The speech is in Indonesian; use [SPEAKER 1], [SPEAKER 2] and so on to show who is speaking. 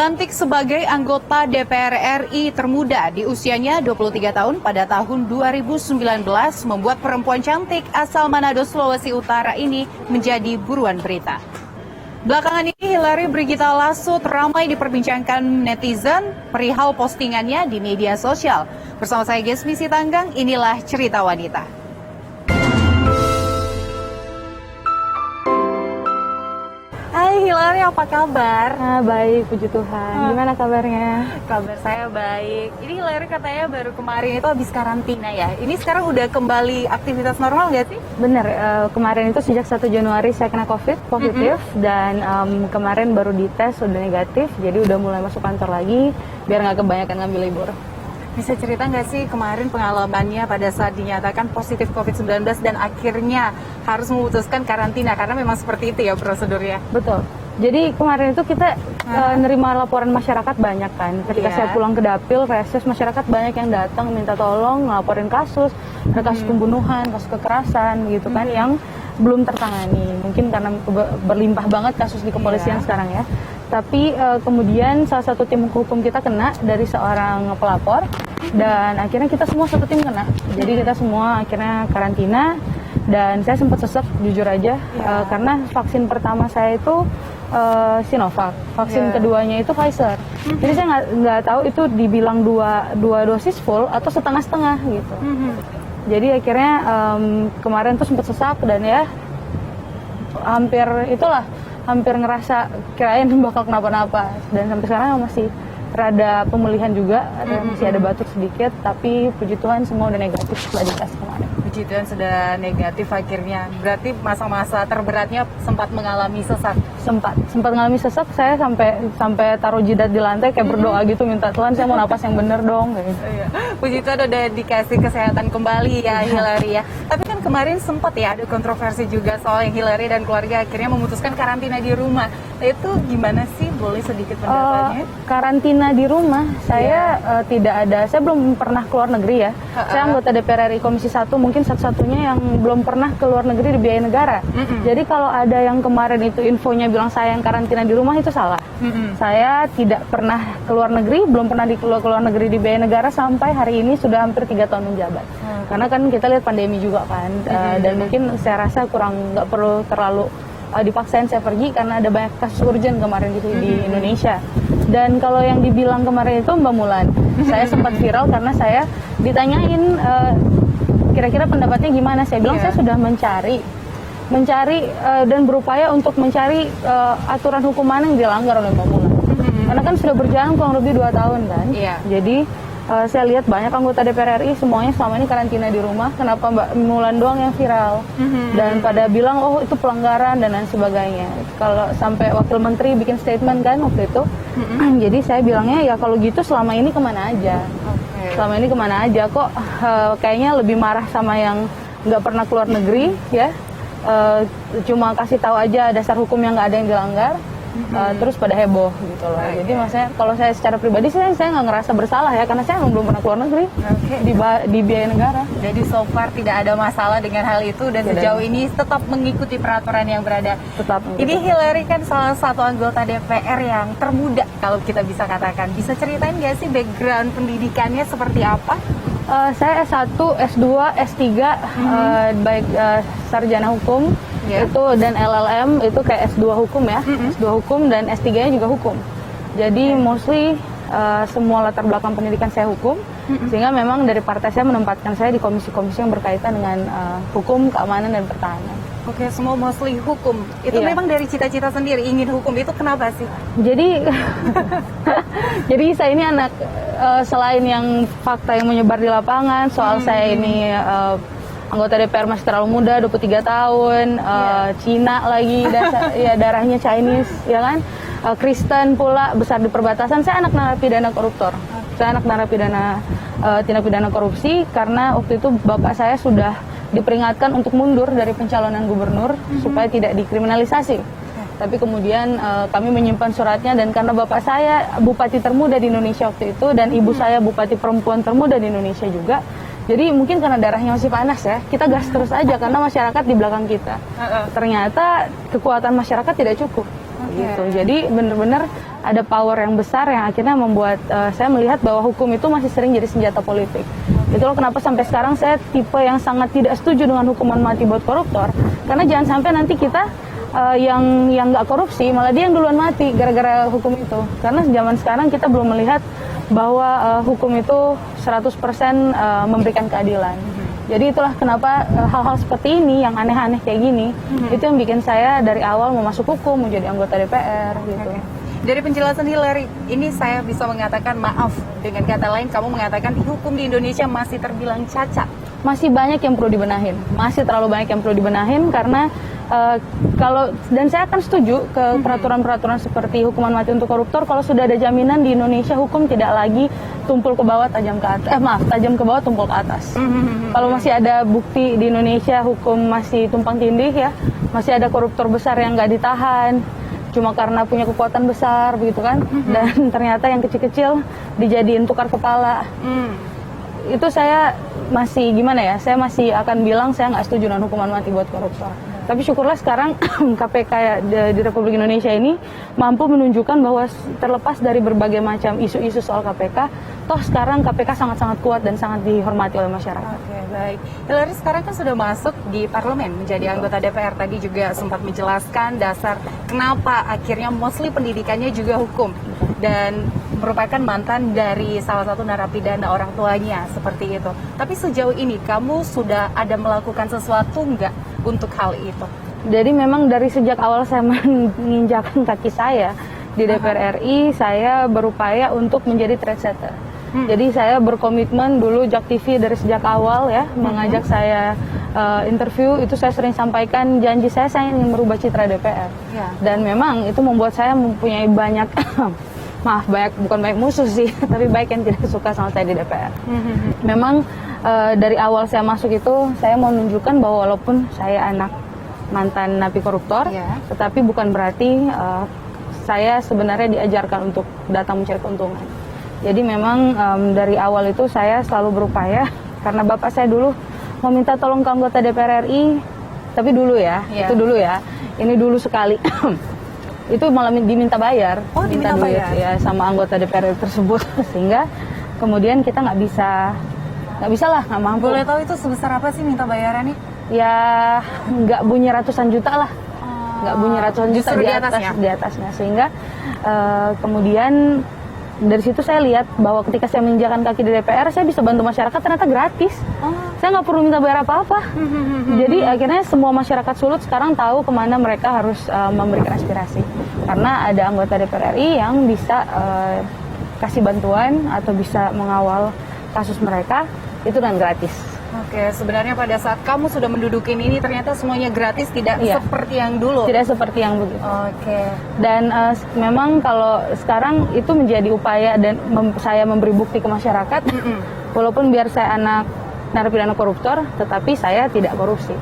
[SPEAKER 1] Dilantik sebagai anggota DPR RI termuda di usianya 23 tahun pada tahun 2019 membuat perempuan cantik asal Manado, Sulawesi Utara ini menjadi buruan berita. Belakangan ini Hillary Brigita Lasut ramai diperbincangkan netizen perihal postingannya di media sosial. Bersama saya Gesmi Sitanggang, inilah cerita wanita. Hai Hillary, apa kabar?
[SPEAKER 2] Baik, puji Tuhan. Gimana kabarnya?
[SPEAKER 1] Kabar saya baik. Ini Hillary katanya baru kemarin itu habis karantina ya. Ini sekarang udah kembali aktivitas normal nggak sih?
[SPEAKER 2] Bener, kemarin itu sejak 1 Januari saya kena COVID positif dan kemarin baru dites udah negatif, jadi udah mulai masuk kantor lagi biar nggak kebanyakan ngambil libur.
[SPEAKER 1] Bisa cerita nggak sih kemarin pengalamannya pada saat dinyatakan positif COVID-19 dan akhirnya harus memutuskan karantina karena memang seperti itu ya prosedurnya?
[SPEAKER 2] Betul. Jadi kemarin itu kita nerima laporan masyarakat banyak kan. Ketika saya pulang ke dapil, reses, masyarakat banyak yang datang minta tolong ngelaporin kasus, ada kasus pembunuhan, kasus kekerasan gitu kan yang belum tertangani. Mungkin karena berlimpah banget kasus di kepolisian sekarang ya. Tapi kemudian salah satu tim hukum kita kena dari seorang pelapor dan akhirnya kita semua satu tim kena. Jadi kita semua akhirnya karantina dan saya sempat sesek jujur aja karena vaksin pertama saya itu Sinovac, vaksin keduanya itu Pfizer. Jadi saya nggak tahu itu dibilang dua dosis full atau setengah-setengah gitu. Jadi akhirnya kemarin tuh sempat sesak dan ya hampir ngerasa kirain bakal kenapa-napa dan sampai sekarang masih rada pemulihan juga, masih ada batuk sedikit, tapi puji Tuhan semua udah negatif setelah dites kemarin.
[SPEAKER 1] Puji Tuhan sudah negatif akhirnya. Berarti masa-masa terberatnya sempat mengalami sesak.
[SPEAKER 2] Sempat mengalami sesak, saya sampai taruh jidat di lantai kayak berdoa gitu, minta Tuhan saya mau napas yang bener dong kayak gitu.
[SPEAKER 1] Puji Tuhan udah dikasih kesehatan kembali ya Hillary ya. Tapi kan kemarin sempat ya ada kontroversi juga soal yang Hillary dan keluarga akhirnya memutuskan karantina di rumah. Nah, itu gimana sih? Boleh sedikit pendapatnya?
[SPEAKER 2] Karantina di rumah, saya tidak ada, saya belum pernah keluar negeri ya. Saya anggota DPR RI Komisi 1, mungkin satu-satunya yang belum pernah keluar negeri dibiayai negara. Jadi kalau ada yang kemarin itu infonya bilang saya yang karantina di rumah, itu salah. Saya tidak pernah keluar negeri, belum pernah keluar negeri dibiayai negara sampai hari ini sudah hampir 3 tahun menjabat. Karena kan kita lihat pandemi juga kan, dan mungkin saya rasa nggak perlu terlalu dipaksain saya pergi karena ada banyak kasus urgent kemarin gitu di Indonesia. Dan kalau yang dibilang kemarin itu Mbak Mulan, saya sempat viral karena saya ditanyain kira-kira pendapatnya gimana. Saya bilang saya sudah mencari dan berupaya untuk mencari aturan hukum mana yang dilanggar oleh Mbak Mulan. Karena kan sudah berjalan kurang lebih 2 tahun kan. Jadi saya lihat banyak anggota DPR RI semuanya selama ini karantina di rumah. Kenapa Mbak Mulan doang yang viral? Dan pada bilang oh itu pelanggaran dan lain sebagainya. Kalau sampai wakil menteri bikin statement kan waktu itu. Jadi saya bilangnya ya kalau gitu selama ini kemana aja? Selama ini kemana aja? Kok kayaknya lebih marah sama yang nggak pernah keluar negeri ya? Cuma kasih tahu aja dasar hukum yang nggak ada yang dilanggar. Terus pada heboh gitu loh. Jadi maksudnya kalau saya secara pribadi saya nggak ngerasa bersalah ya karena saya belum pernah keluar negeri di biaya negara.
[SPEAKER 1] Jadi so far tidak ada masalah dengan hal itu dan sejauh ini tetap mengikuti peraturan yang berada. Ini Hillary kan salah satu anggota DPR yang termuda kalau kita bisa katakan. Bisa ceritain nggak sih background pendidikannya seperti apa?
[SPEAKER 2] Saya S1, S2, S3 baik sarjana hukum itu dan LLM itu kayak S2 hukum ya, S2 hukum dan S3-nya juga hukum. Jadi mostly semua latar belakang pendidikan saya hukum, sehingga memang dari partai saya menempatkan saya di komisi-komisi yang berkaitan dengan hukum, keamanan dan pertahanan.
[SPEAKER 1] Oke, semua mostly hukum. Itu memang dari cita-cita sendiri ingin hukum itu kenapa sih?
[SPEAKER 2] Jadi jadi saya ini anak selain yang fakta yang menyebar di lapangan soal saya ini anggota DPR masih terlalu muda, 23 tahun, Cina lagi, darahnya Chinese, ya kan? Kristen pula, besar di perbatasan. Saya anak narapidana koruptor. Saya anak narapidana tindak pidana korupsi karena waktu itu bapak saya sudah diperingatkan untuk mundur dari pencalonan gubernur supaya tidak dikriminalisasi. Tapi kemudian kami menyimpan suratnya dan karena bapak saya bupati termuda di Indonesia waktu itu dan ibu saya bupati perempuan termuda di Indonesia juga. Jadi mungkin karena darahnya masih panas ya, kita gas terus aja karena masyarakat di belakang kita. Ternyata kekuatan masyarakat tidak cukup. Gitu. Jadi benar-benar ada power yang besar yang akhirnya membuat saya melihat bahwa hukum itu masih sering jadi senjata politik. Itulah kenapa sampai sekarang saya tipe yang sangat tidak setuju dengan hukuman mati buat koruptor. Karena jangan sampai nanti kita yang nggak korupsi malah dia yang duluan mati gara-gara hukum itu. Karena zaman sekarang kita belum melihat bahwa hukum itu 100% memberikan keadilan. Jadi itulah kenapa hal-hal seperti ini yang aneh-aneh kayak gini itu yang bikin saya dari awal mau masuk hukum, mau jadi anggota DPR gitu.
[SPEAKER 1] Dari penjelasan Hillary, ini saya bisa mengatakan maaf. Dengan kata lain, kamu mengatakan hukum di Indonesia masih terbilang cacat.
[SPEAKER 2] Masih banyak yang perlu dibenahin. Masih terlalu banyak yang perlu dibenahin karena dan saya akan setuju ke peraturan-peraturan seperti hukuman mati untuk koruptor kalau sudah ada jaminan di Indonesia hukum tidak lagi tumpul ke bawah tajam ke atas. Tajam ke bawah tumpul ke atas. Kalau masih ada bukti di Indonesia hukum masih tumpang tindih ya, masih ada koruptor besar yang nggak ditahan cuma karena punya kekuatan besar begitu kan, dan ternyata yang kecil-kecil dijadiin tukar kepala. Itu saya masih gimana ya, saya masih akan bilang saya nggak setuju dengan hukuman mati buat koruptor. Tapi syukurlah sekarang KPK di Republik Indonesia ini mampu menunjukkan bahwa terlepas dari berbagai macam isu-isu soal KPK, toh sekarang KPK sangat-sangat kuat dan sangat dihormati oleh masyarakat.
[SPEAKER 1] Oke, baik. Hillary sekarang kan sudah masuk di parlemen menjadi anggota DPR. Tadi juga sempat menjelaskan dasar kenapa akhirnya mostly pendidikannya juga hukum dan merupakan mantan dari salah satu narapidana orang tuanya seperti itu. Tapi sejauh ini kamu sudah ada melakukan sesuatu nggak untuk hal itu?
[SPEAKER 2] Jadi memang dari sejak awal saya menginjakkan kaki saya di DPR RI, saya berupaya untuk menjadi trendsetter. Jadi saya berkomitmen dulu Jak TV dari sejak awal ya, mengajak saya interview, itu saya sering sampaikan janji saya ingin merubah citra DPR. Dan memang itu membuat saya mempunyai banyak bukan banyak musuh sih, tapi baik yang tidak suka sama saya di DPR. Memang dari awal saya masuk itu saya mau menunjukkan bahwa walaupun saya anak mantan napi koruptor, tetapi bukan berarti saya sebenarnya diajarkan untuk datang mencari keuntungan. Jadi memang dari awal itu saya selalu berupaya, karena bapak saya dulu meminta tolong ke anggota DPR RI, tapi dulu ya, itu dulu ya, ini dulu sekali. Itu malah diminta bayar,
[SPEAKER 1] diminta
[SPEAKER 2] duit
[SPEAKER 1] bayar
[SPEAKER 2] ya sama anggota DPR tersebut, sehingga kemudian kita nggak bisa lah, nggak mampu.
[SPEAKER 1] Boleh tahu itu sebesar apa sih minta bayarannya?
[SPEAKER 2] Ya nggak bunyi ratusan juta lah, nggak bunyi ratusan juta di atasnya, sehingga kemudian dari situ saya lihat bahwa ketika saya menginjakan kaki di DPR, saya bisa bantu masyarakat ternyata gratis. Saya nggak perlu minta bayar apa-apa. Jadi akhirnya semua masyarakat Sulut sekarang tahu kemana mereka harus memberikan aspirasi. Karena ada anggota DPR RI yang bisa kasih bantuan atau bisa mengawal kasus mereka itu dengan gratis.
[SPEAKER 1] Oke, sebenarnya pada saat kamu sudah mendudukin ini ternyata semuanya gratis, tidak seperti yang dulu.
[SPEAKER 2] Tidak seperti yang begitu.
[SPEAKER 1] Oke.
[SPEAKER 2] Dan memang kalau sekarang itu menjadi upaya dan saya memberi bukti ke masyarakat, walaupun biar saya anak narapidana koruptor, tetapi saya tidak korupsi.